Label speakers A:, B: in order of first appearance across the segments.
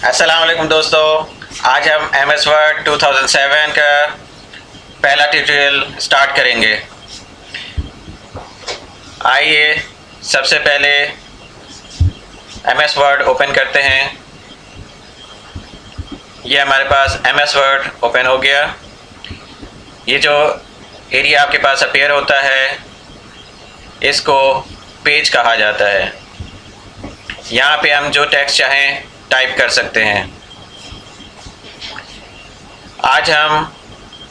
A: अस्सलाम वालेकुम दोस्तों, आज हम MS वर्ड 2007 का पहला ट्यूटोरियल स्टार्ट करेंगे। आइए सबसे पहले MS वर्ड ओपन करते हैं। ये हमारे पास MS वर्ड ओपन हो गया। ये जो एरिया आपके पास अपीयर होता है इसको पेज कहा जाता है। यहाँ पे हम जो टेक्स्ट चाहें टाइप कर सकते हैं। आज हम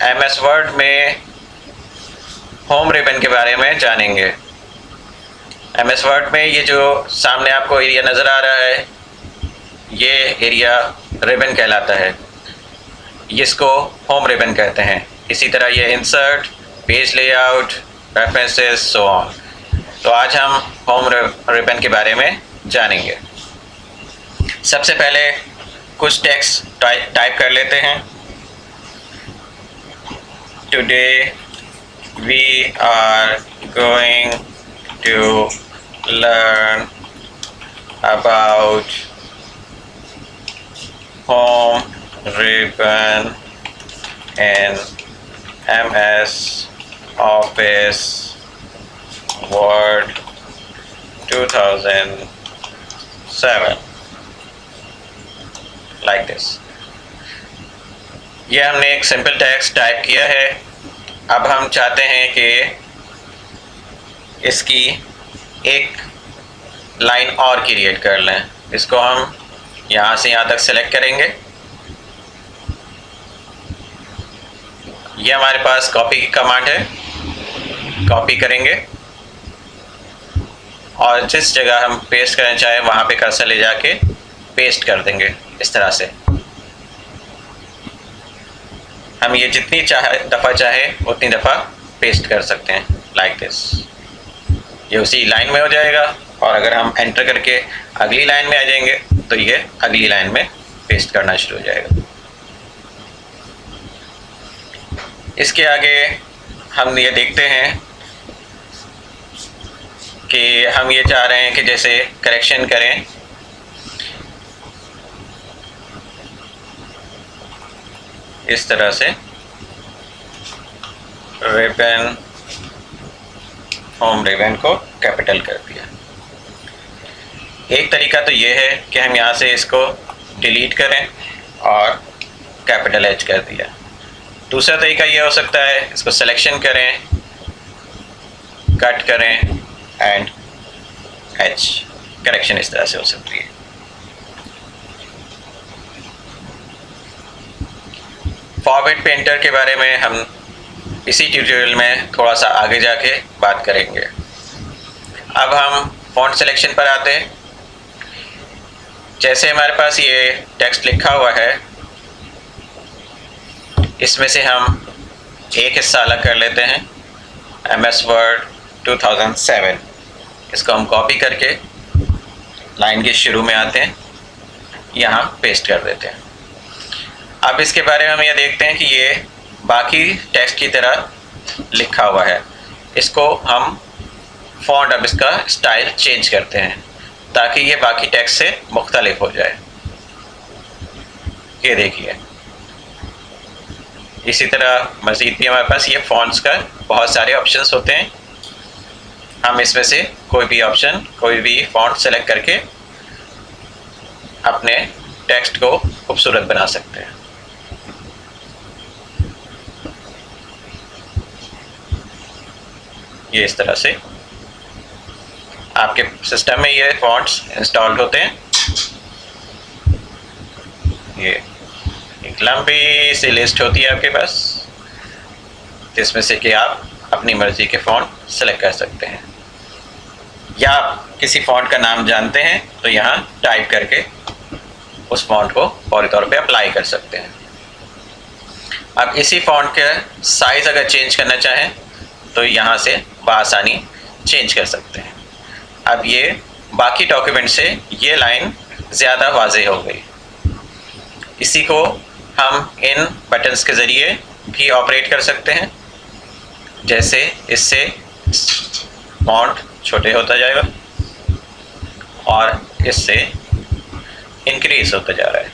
A: MS वर्ड में होम रिबन के बारे में जानेंगे। MS वर्ड में ये जो सामने आपको एरिया नज़र आ रहा है ये एरिया रिबन कहलाता है, जिसको होम रिबन कहते हैं। इसी तरह ये insert, page layout, references, so on. तो आज हम होम रिबन के बारे में जानेंगे। सबसे पहले कुछ टेक्स्ट टाइप कर लेते हैं। Today we are going to learn about home ribbon in MS office word 2007 like this. ये हमने एक सिंपल टेक्स्ट टाइप किया है। अब हम चाहते हैं कि इसकी एक लाइन और क्रिएट कर लें। इसको हम यहाँ से यहाँ तक सेलेक्ट करेंगे। ये हमारे पास कॉपी की कमांड है। कॉपी करेंगे और जिस जगह हम पेस्ट करना चाहें वहाँ पे कर्सर ले जाके पेस्ट कर देंगे। इस तरह से हम ये जितनी दफ़ा चाहे उतनी दफ़ा पेस्ट कर सकते हैं, लाइक दिस। ये उसी लाइन में हो जाएगा और अगर हम एंटर करके अगली लाइन में आ जाएंगे तो ये अगली लाइन में पेस्ट करना शुरू हो जाएगा। इसके आगे हम ये देखते हैं कि हम ये चाह रहे हैं कि जैसे करेक्शन करें। इस तरह से रिबन, होम रिबन को कैपिटल कर दिया। एक तरीका तो ये है कि हम यहाँ से इसको डिलीट करें और कैपिटल H कर दिया। दूसरा तरीका ये हो सकता है इसको सिलेक्शन करें, कट करें एंड H करेक्शन इस तरह से हो सकती है। फॉर्मेट पेंटर के बारे में हम इसी ट्यूटोरियल में थोड़ा सा आगे जाके बात करेंगे। अब हम फॉन्ट सिलेक्शन पर आते हैं। जैसे हमारे पास ये टेक्स्ट लिखा हुआ है, इसमें से हम एक हिस्सा अलग कर लेते हैं। MS वर्ड 2007, इसको हम कॉपी करके लाइन के शुरू में आते हैं, यहाँ पेस्ट कर देते हैं। अब इसके बारे में हम ये देखते हैं कि ये बाकी टेक्स्ट की तरह लिखा हुआ है। इसको हम फॉन्ट, अब इसका स्टाइल चेंज करते हैं ताकि ये बाकी टेक्स्ट से मुख्तलिफ हो जाए। ये देखिए, इसी तरह मज़ीद भी हमारे पास ये फॉन्ट्स का बहुत सारे ऑप्शंस होते हैं। हम इसमें से कोई भी ऑप्शन, कोई भी फॉन्ट सेलेक्ट करके अपने टेक्स्ट को खूबसूरत बना सकते हैं। ये इस तरह से आपके सिस्टम में ये फॉन्ट्स इंस्टॉल्ड होते हैं। ये एक लंबी सी लिस्ट होती है आपके पास, जिसमें से कि आप अपनी मर्ज़ी के फ़ॉन्ट सेलेक्ट कर सकते हैं, या आप किसी फ़ॉन्ट का नाम जानते हैं तो यहाँ टाइप करके उस फ़ॉन्ट को फौरी तौर पे अप्लाई कर सकते हैं। अब इसी फ़ॉन्ट का साइज़ अगर चेंज करना चाहें तो यहाँ से बआसानी चेंज कर सकते हैं। अब ये बाकी डॉक्यूमेंट से ये लाइन ज़्यादा वाज़ेह हो गई। इसी को हम इन बटन्स के ज़रिए भी ऑपरेट कर सकते हैं। जैसे इससे फॉन्ट छोटे होता जाएगा और इससे इंक्रीज होता जा रहा है।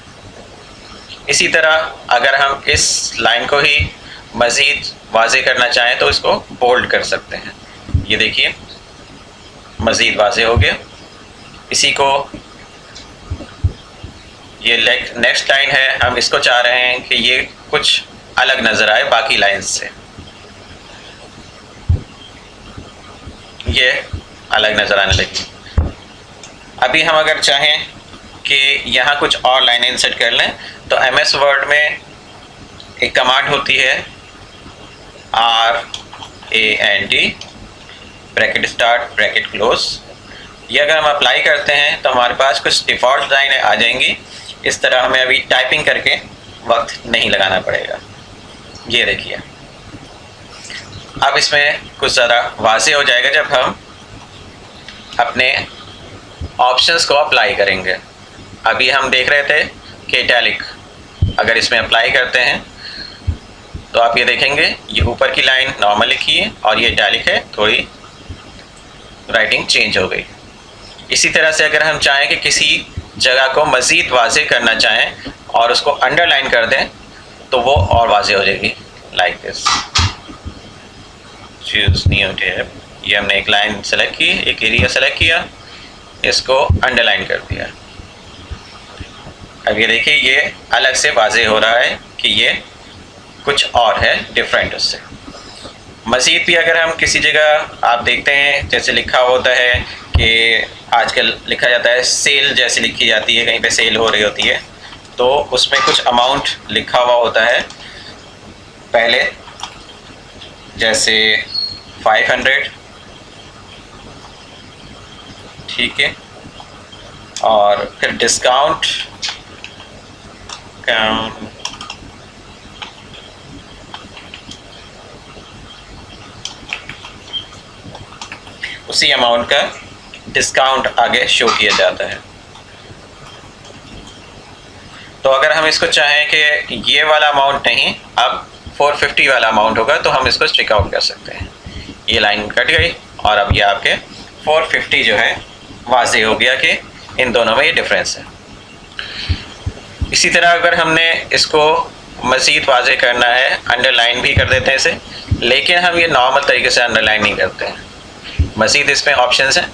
A: इसी तरह अगर हम इस लाइन को ही मज़ीद वाज़े करना चाहें तो इसको बोल्ड कर सकते हैं। ये देखिए मज़ीद वाज़े हो गया। इसी को ये नेक्स्ट लाइन है, हम इसको चाह रहे हैं कि ये कुछ अलग नज़र आए बाकी लाइंस से, ये अलग नज़र आने लगी। अभी हम अगर चाहें कि यहाँ कुछ और लाइनें इंसर्ट कर लें तो MS वर्ड में एक कमांड होती है RAND bracket start bracket close. ये अगर हम अप्लाई करते हैं तो हमारे पास कुछ डिफ़ॉल्ट लाइनें आ जाएंगी। इस तरह हमें अभी टाइपिंग करके वक्त नहीं लगाना पड़ेगा। ये देखिए अब इसमें कुछ ज़्यादा वाज़े हो जाएगा जब हम अपने ऑप्शंस को अप्लाई करेंगे। अभी हम देख रहे थे कि इटैलिक अगर इसमें अप्लाई करते हैं तो आप ये देखेंगे ये ऊपर की लाइन नॉर्मल लिखी है और ये इटैलिक है, थोड़ी राइटिंग चेंज हो गई। इसी तरह से अगर हम चाहें कि किसी जगह को मज़ीद वाज़े करना चाहें और उसको अंडरलाइन कर दें तो वो और वाज़े हो जाएगी, like this. Choose new tab, ये हमने एक लाइन सेलेक्ट की, एक एरिया सेलेक्ट किया, इसको अंडरलाइन कर दिया। अब ये देखिए ये अलग से वाज़े हो रहा है कि ये कुछ और है डिफरेंट उससे। मज़ीद भी अगर हम किसी जगह आप देखते हैं जैसे लिखा होता है कि आजकल लिखा जाता है सेल जैसे लिखी जाती है, कहीं पे सेल हो रही होती है तो उसमें कुछ अमाउंट लिखा हुआ होता है, पहले जैसे 500, ठीक है, और फिर डिस्काउंट उसी अमाउंट का डिस्काउंट आगे शो किया जाता है। तो अगर हम इसको चाहें कि ये वाला अमाउंट नहीं अब 450 वाला अमाउंट होगा तो हम इसको स्ट्रिक आउट कर सकते हैं। ये लाइन कट गई और अब ये आपके 450 जो है वाज़े हो गया कि इन दोनों में ये डिफरेंस है। इसी तरह अगर हमने इसको मज़ीद वाज़े करना है, अंडरलाइन भी कर देते हैं इसे, लेकिन हम ये नॉर्मल तरीके से अंडरलाइन नहीं करते हैं। मज़ीद इसमें ऑप्शंस हैं,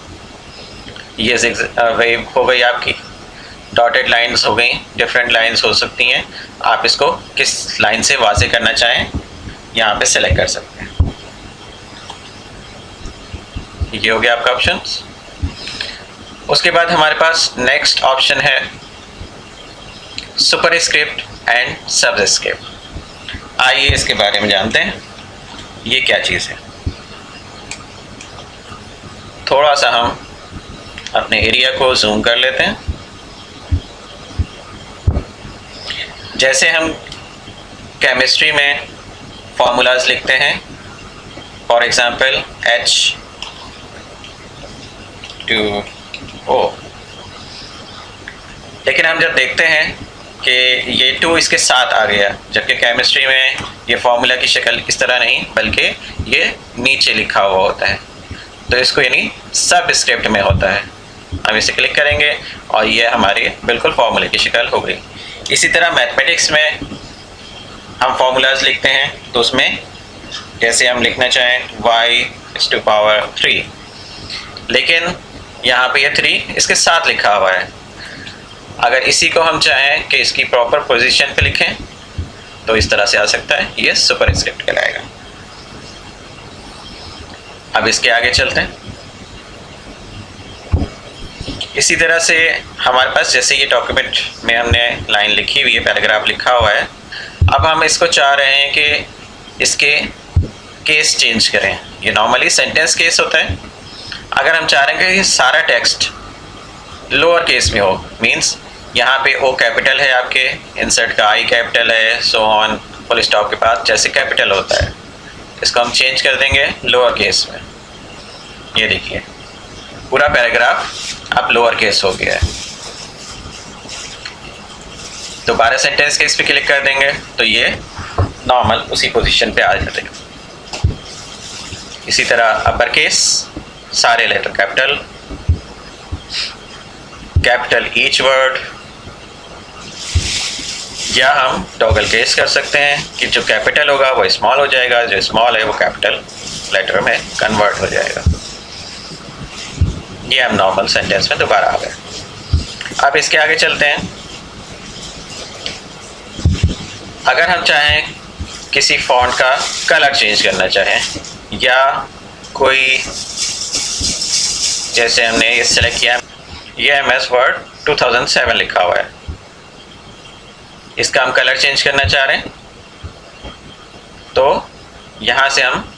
A: ये वेव हो गई आपकी, डॉटेड लाइंस हो गई, डिफरेंट लाइंस हो सकती हैं। आप इसको किस लाइन से वाज़े करना चाहें यहाँ पे सेलेक्ट कर सकते हैं। ये हो गया आपका ऑप्शंस। उसके बाद हमारे पास नेक्स्ट ऑप्शन है सुपरस्क्रिप्ट एंड सबस्क्रिप्ट। आइए इसके बारे में जानते हैं ये क्या चीज़ है। थोड़ा सा हम अपने एरिया को जूम कर लेते हैं। जैसे हम केमिस्ट्री में फार्मूलाज लिखते हैं, फॉर एग्जांपल H2O, लेकिन हम जब देखते हैं कि ये 2 इसके साथ आ गया, जबकि केमिस्ट्री में ये फार्मूला की शक्ल इस तरह नहीं बल्कि ये नीचे लिखा हुआ होता है, तो इसको यानी सबस्क्रिप्ट में होता है। हम इसे क्लिक करेंगे और ये हमारी बिल्कुल फार्मूले की शक्ल हो गई। इसी तरह मैथमेटिक्स में हम फार्मूलाज लिखते हैं तो उसमें जैसे हम लिखना चाहें y⁻3, लेकिन यहाँ पे ये 3 इसके साथ लिखा हुआ है। अगर इसी को हम चाहें कि इसकी प्रॉपर पोजीशन पे लिखें तो इस तरह से आ सकता है, ये सुपरस्क्रिप्ट कहलाएगा। अब इसके आगे चलते हैं। इसी तरह से हमारे पास जैसे ये डॉक्यूमेंट में हमने लाइन लिखी हुई है, पैराग्राफ लिखा हुआ है, अब हम इसको चाह रहे हैं कि इसके केस चेंज करें। ये नॉर्मली सेंटेंस केस होता है। अगर हम चाह रहे हैं कि सारा टेक्स्ट लोअर केस में हो, मींस यहाँ पे O कैपिटल है, आपके इंसर्ट का I कैपिटल है, सो ऑन, फुल स्टॉप के बाद जैसे कैपिटल होता है, इसको हम चेंज कर देंगे लोअर केस में। ये देखिए पूरा पैराग्राफ अब लोअर केस हो गया है। दोबारा सेंटेंस केस पे क्लिक कर देंगे तो ये नॉर्मल उसी पोजीशन पे आ जाएगा। इसी तरह अपर केस सारे letter capital, capital each word, या हम टॉगल केस कर सकते हैं कि जो कैपिटल होगा वो स्मॉल हो जाएगा, जो स्मॉल है वो कैपिटल लेटर में कन्वर्ट हो जाएगा। ये हम नॉर्मल सेंटेंस में दोबारा आ गए। अब इसके आगे चलते हैं। अगर हम चाहें किसी फॉन्ट का कलर चेंज करना चाहें, या कोई, जैसे हमने ये सिलेक्ट किया, ये MS वर्ड 2007 लिखा हुआ है, इसका हम कलर चेंज करना चाह रहे हैं, तो यहाँ से हम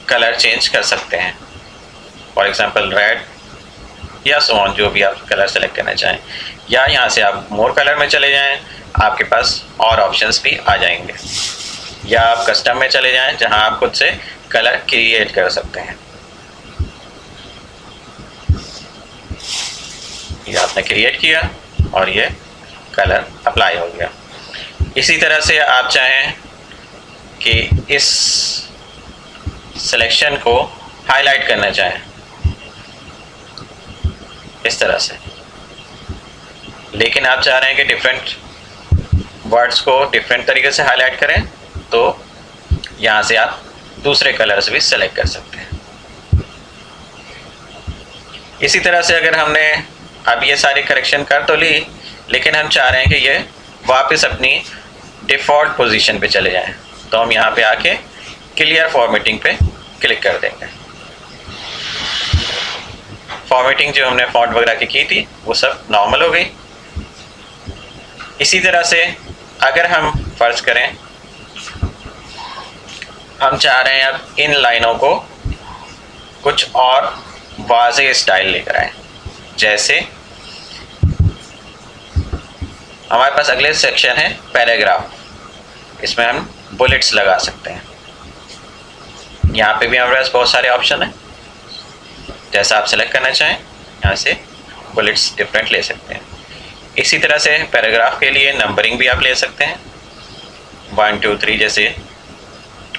A: कलर चेंज कर सकते हैं। फॉर एग्जांपल रेड या सो ऑन, जो भी आप कलर सेलेक्ट करना चाहें, या यहाँ से आप मोर कलर में चले जाएं, आपके पास और ऑप्शंस भी आ जाएंगे, या आप कस्टम में चले जाएं जहां आप खुद से कलर क्रिएट कर सकते हैं। ये आपने क्रिएट किया और ये कलर अप्लाई हो गया। इसी तरह से आप चाहें कि इस सिलेक्शन को हाईलाइट करना चाहें, इस तरह से, लेकिन आप चाह रहे हैं कि डिफरेंट वर्ड्स को डिफरेंट तरीके से हाईलाइट करें, तो यहाँ से आप दूसरे कलर्स भी सेलेक्ट कर सकते हैं। इसी तरह से अगर हमने अब ये सारी करेक्शन कर तो ली, लेकिन हम चाह रहे हैं कि ये वापस अपनी डिफ़ॉल्ट पोजीशन पे चले जाएं, तो हम यहाँ पे आके क्लियर फॉर्मेटिंग पे क्लिक कर देंगे। फॉर्मेटिंग जो हमने फॉन्ट वगैरह की थी वो सब नॉर्मल हो गई। इसी तरह से अगर हम फर्ज करें हम चाह रहे हैं अब इन लाइनों को कुछ और वाज़ेह स्टाइल लेकर आए, जैसे हमारे पास अगले सेक्शन है पैराग्राफ, इसमें हम बुलेट्स लगा सकते हैं। यहाँ पे भी हमारे पास बहुत सारे ऑप्शन हैं, जैसा आप सेलेक्ट करना चाहें यहाँ से बुलेट्स डिफरेंट ले सकते हैं। इसी तरह से पैराग्राफ के लिए नंबरिंग भी आप ले सकते हैं, 1 2 3 जैसे,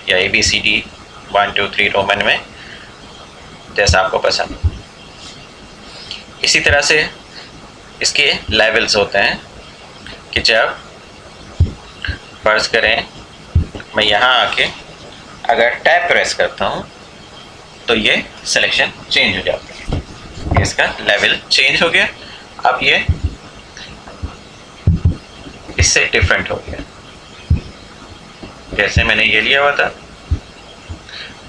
A: या ABCD 1 2 3 रोमन में, जैसा आपको पसंद। इसी तरह से इसके लेवल्स होते हैं कि जब फर्ज करें मैं यहाँ आके अगर टैब प्रेस करता हूँ तो ये सिलेक्शन चेंज हो जाती है, इसका लेवल चेंज हो गया। अब ये इससे डिफरेंट हो गया, जैसे मैंने ये लिया हुआ था।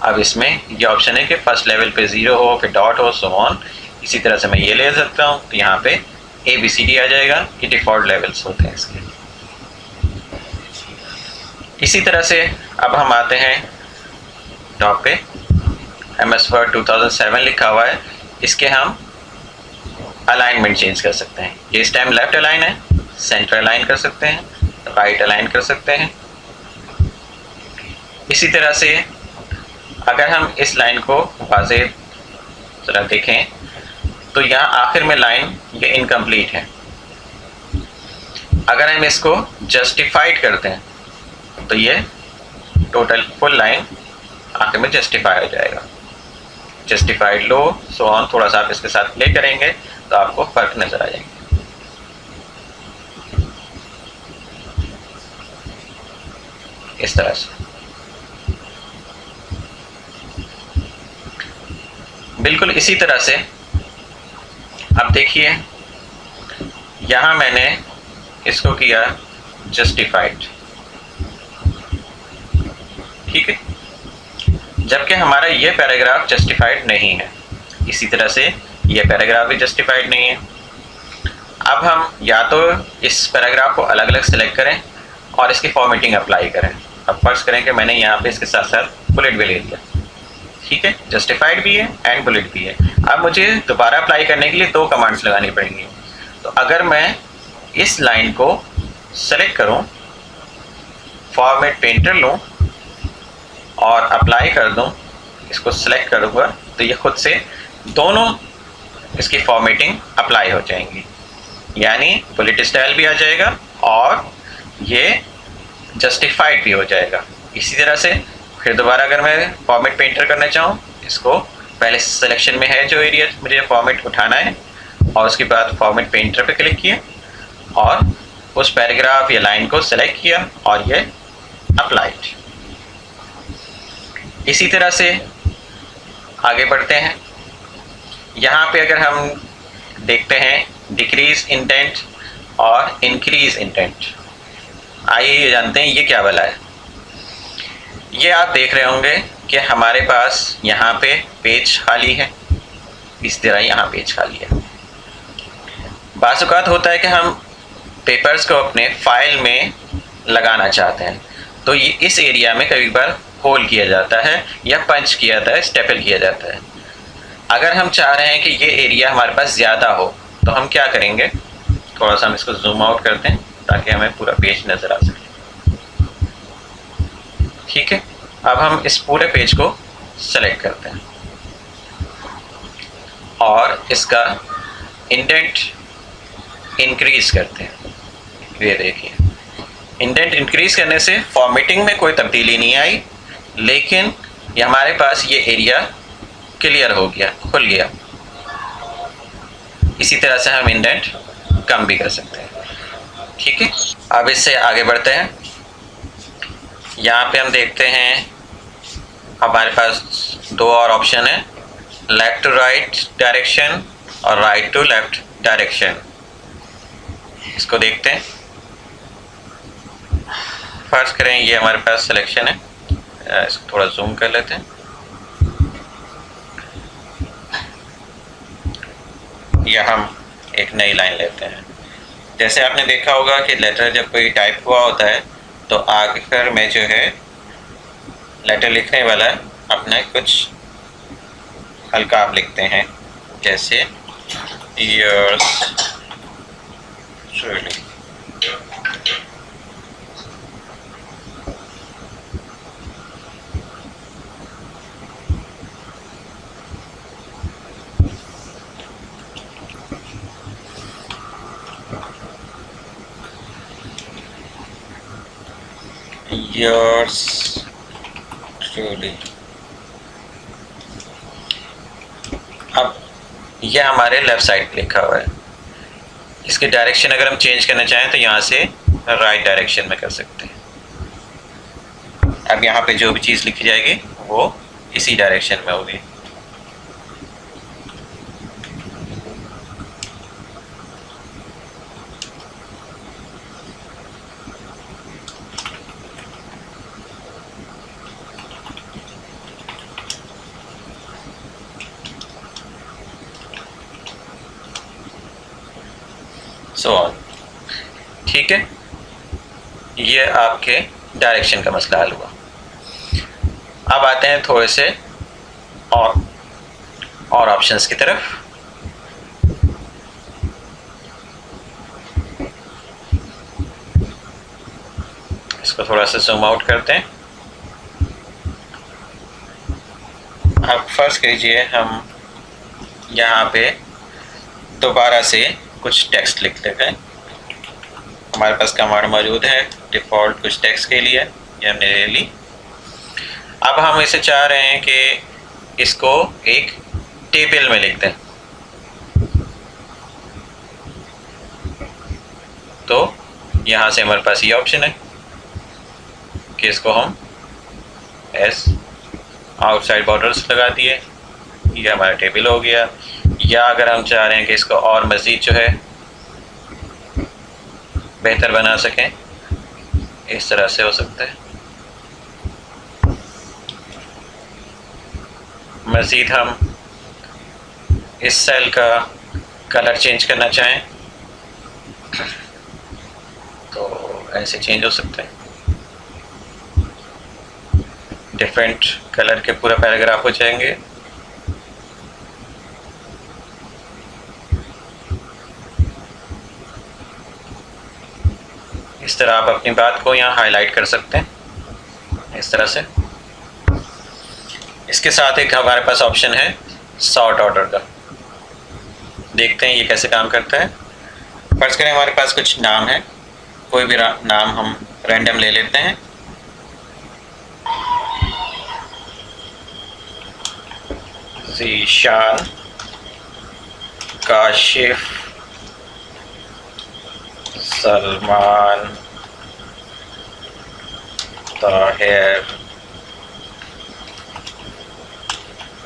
A: अब इसमें ये ऑप्शन है कि फर्स्ट लेवल पे 0 हो, फिर डॉट हो, सो ऑन। इसी तरह से मैं ये ले सकता हूँ, तो यहाँ पे ABCD आ जाएगा, ये डिफ़ॉल्ट लेवल्स होते हैं इसके। इसी तरह से अब हम आते हैं टॉप पे, MS वर्ड 2007 लिखा हुआ है, इसके हम अलाइनमेंट चेंज कर सकते हैं। ये इस टाइम लेफ्ट अलाइन है, सेंटर अलाइन कर सकते हैं, राइट अलाइन कर सकते हैं। इसी तरह से अगर हम इस लाइन को वाज़ेह जरा देखें तो यहाँ आखिर में लाइन ये इनकम्प्लीट है। अगर हम इसको जस्टिफाइड करते हैं तो ये टोटल फुल लाइन आखिर में जस्टिफाई हो जाएगा। जस्टिफाइड लो, सो ऑन, थोड़ा सा आप इसके साथ प्ले करेंगे तो आपको फ़र्क नज़र आ जाएंगे। इस तरह से बिल्कुल इसी तरह से अब देखिए यहाँ मैंने इसको किया जस्टिफाइड, ठीक है, जबकि हमारा ये पैराग्राफ जस्टिफाइड नहीं है। इसी तरह से ये पैराग्राफ भी जस्टिफाइड नहीं है। अब हम या तो इस पैराग्राफ को अलग अलग सेलेक्ट करें और इसकी फॉर्मेटिंग अप्लाई करें। अब फर्ज करें कि मैंने यहाँ पे इसके साथ साथ बुलेट भी ले लिया, ठीक है, जस्टिफाइड भी है एंड बुलेट भी है। अब मुझे दोबारा अप्लाई करने के लिए 2 कमांड्स लगानी पड़ेंगी। तो अगर मैं इस लाइन को सेलेक्ट करूं, फॉर्मेट पेंटर लूं और अप्लाई कर दूं, इसको सेलेक्ट करूंगा तो ये खुद से दोनों इसकी फॉर्मेटिंग अप्लाई हो जाएंगी, यानी बुलेट स्टाइल भी आ जाएगा और ये जस्टिफाइड भी हो जाएगा। इसी तरह से फिर दोबारा अगर मैं फॉर्मेट पेंटर करना चाहूँ, इसको पहले सिलेक्शन में है जो एरिया मुझे फॉर्मेट उठाना है और उसके बाद फॉर्मेट पेंटर पे क्लिक किया और उस पैराग्राफ या लाइन को सेलेक्ट किया और ये अप्लाइड। इसी तरह से आगे बढ़ते हैं। यहाँ पे अगर हम देखते हैं डिक्रीज इंटेंट और इंक्रीज इंटेंट, आइए ये जानते हैं ये क्या वाला है। ये आप देख रहे होंगे कि हमारे पास यहाँ पे पेज खाली है, इस तरह यहाँ पेज खाली है। बाज़ औक़ात होता है कि हम पेपर्स को अपने फाइल में लगाना चाहते हैं, तो ये इस एरिया में कई बार होल किया जाता है या पंच किया जाता है, स्टेपल किया जाता है। अगर हम चाह रहे हैं कि ये एरिया हमारे पास ज़्यादा हो तो हम क्या करेंगे, थोड़ा सा हम इसको जूम आउट करते हैं ताकि हमें पूरा पेज नज़र आ सके। ठीक है, अब हम इस पूरे पेज को सेलेक्ट करते हैं और इसका इंडेंट इंक्रीज़ करते हैं। ये देखिए, इंडेंट इंक्रीज़ करने से फॉर्मेटिंग में कोई तब्दीली नहीं आई, लेकिन ये हमारे पास ये एरिया क्लियर हो गया, खुल गया। इसी तरह से हम इंडेंट कम भी कर सकते हैं। ठीक है, अब इससे आगे बढ़ते हैं। यहाँ पे हम देखते हैं हमारे पास दो और ऑप्शन है, लेफ़्ट टू राइट डायरेक्शन और राइट टू लेफ़्ट डायरेक्शन। इसको देखते हैं। फर्ज करें ये हमारे पास सिलेक्शन है, इसको थोड़ा जूम कर लेते हैं। या हम एक नई लाइन लेते हैं। जैसे आपने देखा होगा कि लेटर जब कोई टाइप हुआ होता है तो आखिर में जो है लेटर लिखने वाला अपने कुछ हल्का आप लिखते हैं, जैसे yours truly। yours truly। अब यह हमारे लेफ़्ट साइड पे लिखा हुआ है। इसकी डायरेक्शन अगर हम चेंज करना चाहें तो यहाँ से राइट डायरेक्शन में कर सकते हैं। अब यहाँ पे जो भी चीज़ लिखी जाएगी वो इसी डायरेक्शन में होगी। So on. ठीक है, ये आपके डायरेक्शन का मसला हल हुआ। अब आते हैं थोड़े से और ऑप्शंस की तरफ। इसको थोड़ा सा जूम आउट करते हैं। अब फर्ज कीजिए हम यहाँ पे दोबारा से कुछ टेक्स्ट लिख लेते हैं। हमारे पास कमांड मौजूद है डिफ़ॉल्ट कुछ टेक्स्ट के लिए, ये हमने ले ली। अब हम इसे चाह रहे हैं कि इसको एक टेबल में लिख दें, तो यहाँ से हमारे पास ये ऑप्शन है कि इसको हम एस आउटसाइड बॉर्डर्स लगा दिए, ये हमारा टेबल हो गया। या अगर हम चाह रहे हैं कि इसको और मज़ीद जो है बेहतर बना सकें, इस तरह से हो सकता है। मज़ीद हम इस सेल का कलर चेंज करना चाहें तो ऐसे चेंज हो सकता है, डिफरेंट कलर के पूरा पैराग्राफ हो जाएंगे। इस तरह आप अपनी बात को यहाँ हाईलाइट कर सकते हैं, इस तरह से। इसके साथ एक हमारे पास ऑप्शन है सॉर्ट ऑर्डर का। देखते हैं ये कैसे काम करता है। फर्ज करें हमारे पास कुछ नाम है, कोई भी नाम हम रैंडम ले लेते हैं। Zeeshan, Kashif, Salman Tahir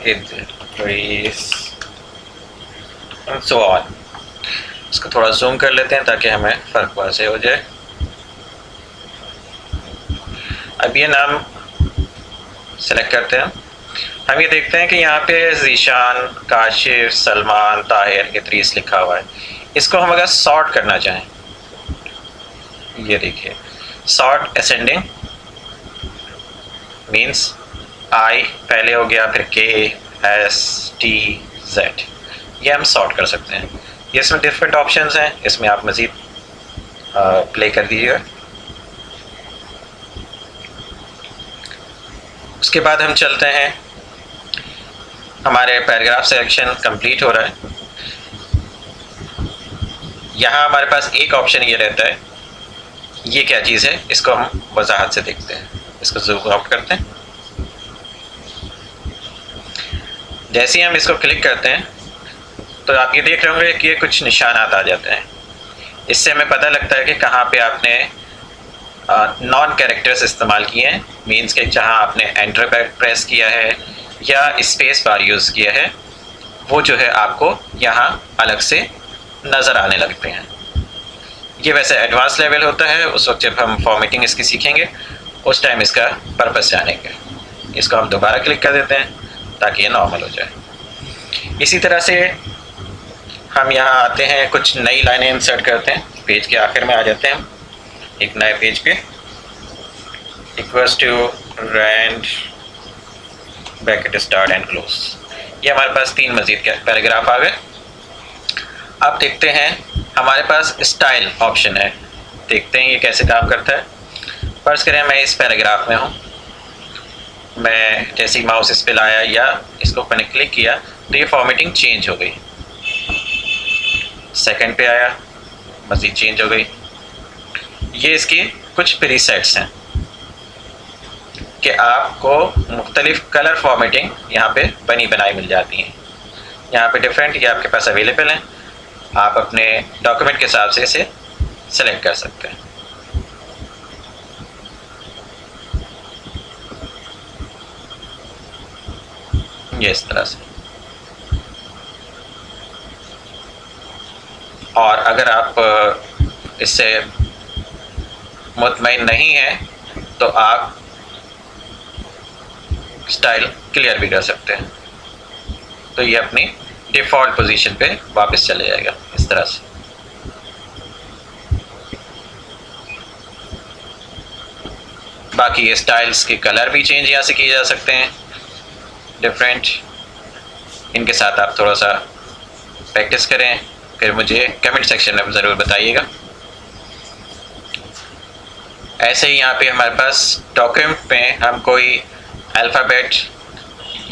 A: Idris so on. इसको थोड़ा जूम कर लेते हैं ताकि हमें फ़र्क वाज़ेह हो जाए। अब ये नाम सेलेक्ट करते हैं। हम ये देखते हैं कि यहाँ पे ज़ीशान, काशिफ, सलमान, ताहिर, इद्रीस लिखा हुआ है। इसको हम अगर सॉर्ट करना चाहें, ये देखिए सॉर्ट असेंडिंग मीन्स आई पहले हो गया, फिर के, एस, टी, जेड, ये हम सॉर्ट कर सकते हैं। ये इसमें डिफरेंट ऑप्शंस हैं, इसमें आप मज़ीद प्ले कर दीजिएगा। उसके बाद हम चलते हैं, हमारे पैराग्राफ सिलेक्शन कंप्लीट हो रहा है। यहाँ हमारे पास एक ऑप्शन ये रहता है, ये क्या चीज़ है, इसको हम वजाहत से देखते हैं। इसको जूम आउट करते हैं। जैसे ही हम इसको क्लिक करते हैं तो आप ये देख रहे होंगे कि ये कुछ निशानात आ जाते हैं। इससे हमें पता लगता है कि कहाँ पे आपने नॉन कैरेक्टर्स इस्तेमाल किए हैं, मीन्स कि जहाँ आपने एंटर प्रेस किया है या स्पेस बार यूज़ किया है, वो जो है आपको यहाँ अलग से नज़र आने लगते हैं। ये वैसे एडवांस लेवल होता है, उस वक्त जब हम फॉर्मेटिंग इसकी सीखेंगे उस टाइम इसका पर्पस जानेंगे। इसको हम दोबारा क्लिक कर देते हैं ताकि ये नॉर्मल हो जाए। इसी तरह से हम यहाँ आते हैं, कुछ नई लाइनें इंसर्ट करते हैं, पेज के आखिर में आ जाते हैं हम एक नए पेज पे। Equals to rand bracket start and close, ये हमारे पास 3 मज़ीद पैराग्राफ आ गए। अब देखते हैं हमारे पास स्टाइल ऑप्शन है, देखते हैं ये कैसे काम करता है। फर्ज करें मैं इस पैराग्राफ में हूँ, मैं जैसे ही माउस इस पे लाया या इसको मैंने क्लिक किया तो ये फॉर्मेटिंग चेंज हो गई। सेकंड पे आया, मज़ीद चेंज हो गई। ये इसकी कुछ प्रीसेट्स हैं कि आपको मुख्तलिफ कलर फॉर्मेटिंग यहाँ पे बनी बनाई मिल जाती हैं। यहाँ पे डिफरेंट ये आपके पास अवेलेबल हैं, आप अपने डॉक्यूमेंट के हिसाब से इसे सेलेक्ट कर सकते हैं। ये इस तरह से। और अगर आप इससे मुतमईन नहीं हैं तो आप स्टाइल क्लियर भी कर सकते हैं, तो ये अपनी डिफ़ॉल्ट पोजीशन पे वापस चले जाएगा इस तरह से। बाकी ये स्टाइल्स के कलर भी चेंज यहाँ से किए जा सकते हैं डिफरेंट। इनके साथ आप थोड़ा सा प्रैक्टिस करें, फिर मुझे कमेंट सेक्शन में ज़रूर बताइएगा। ऐसे ही यहाँ पे हमारे पास डॉक्यूमेंट में हम कोई अल्फ़ाबेट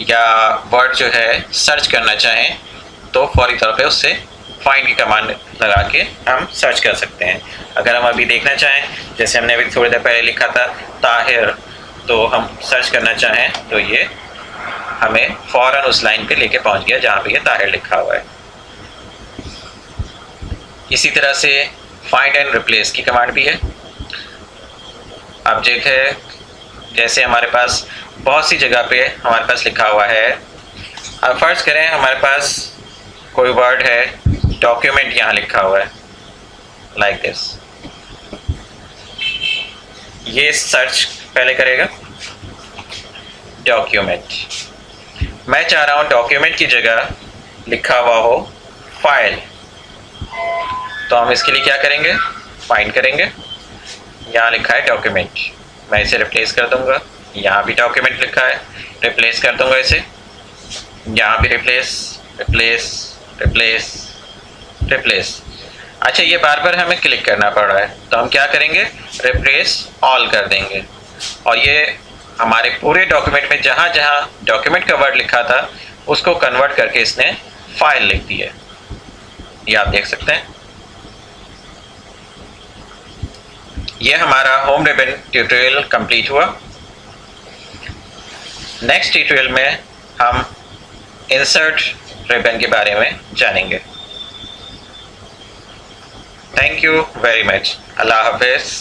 A: या वर्ड जो है सर्च करना चाहें तो फौरी तौर पे उससे फाइंड की कमांड लगा के हम सर्च कर सकते हैं। अगर हम अभी देखना चाहें, जैसे हमने अभी थोड़ी देर पहले लिखा था ताहिर, तो हम सर्च करना चाहें तो ये हमें फ़ौरन उस लाइन पे लेके पहुंच गया जहाँ पे ये ताहिर लिखा हुआ है। इसी तरह से फाइंड एंड रिप्लेस की कमांड भी है। अब देखें, जैसे हमारे पास बहुत सी जगह पे हमारे पास लिखा हुआ है, अब फर्ज करें हमारे पास कोई वर्ड है, डॉक्यूमेंट यहाँ लिखा हुआ है लाइक दिस। ये सर्च पहले करेगा डॉक्यूमेंट। मैं चाह रहा हूँ डॉक्यूमेंट की जगह लिखा हुआ हो फाइल, तो हम इसके लिए क्या करेंगे, फाइंड करेंगे। यहाँ लिखा है डॉक्यूमेंट, मैं इसे रिप्लेस कर दूंगा। यहाँ भी डॉक्यूमेंट लिखा है, रिप्लेस कर दूंगा इसे। यहाँ भी रिप्लेस रिप्लेस रिप्लेस रिप्लेस। अच्छा, ये बार बार हमें क्लिक करना पड़ रहा है, तो हम क्या करेंगे, रिप्लेस ऑल कर देंगे। और ये हमारे पूरे डॉक्यूमेंट में जहाँ जहाँ डॉक्यूमेंट का वर्ड लिखा था उसको कन्वर्ट करके इसने फाइल लिख दी है। ये आप देख सकते हैं। ये हमारा होम रिबन ट्यूटोरियल कंप्लीट हुआ। नेक्स्ट ट्यूटोरियल में हम इंसर्ट रिबन के बारे में जानेंगे। Thank you very much. अल्लाह हाफिज़।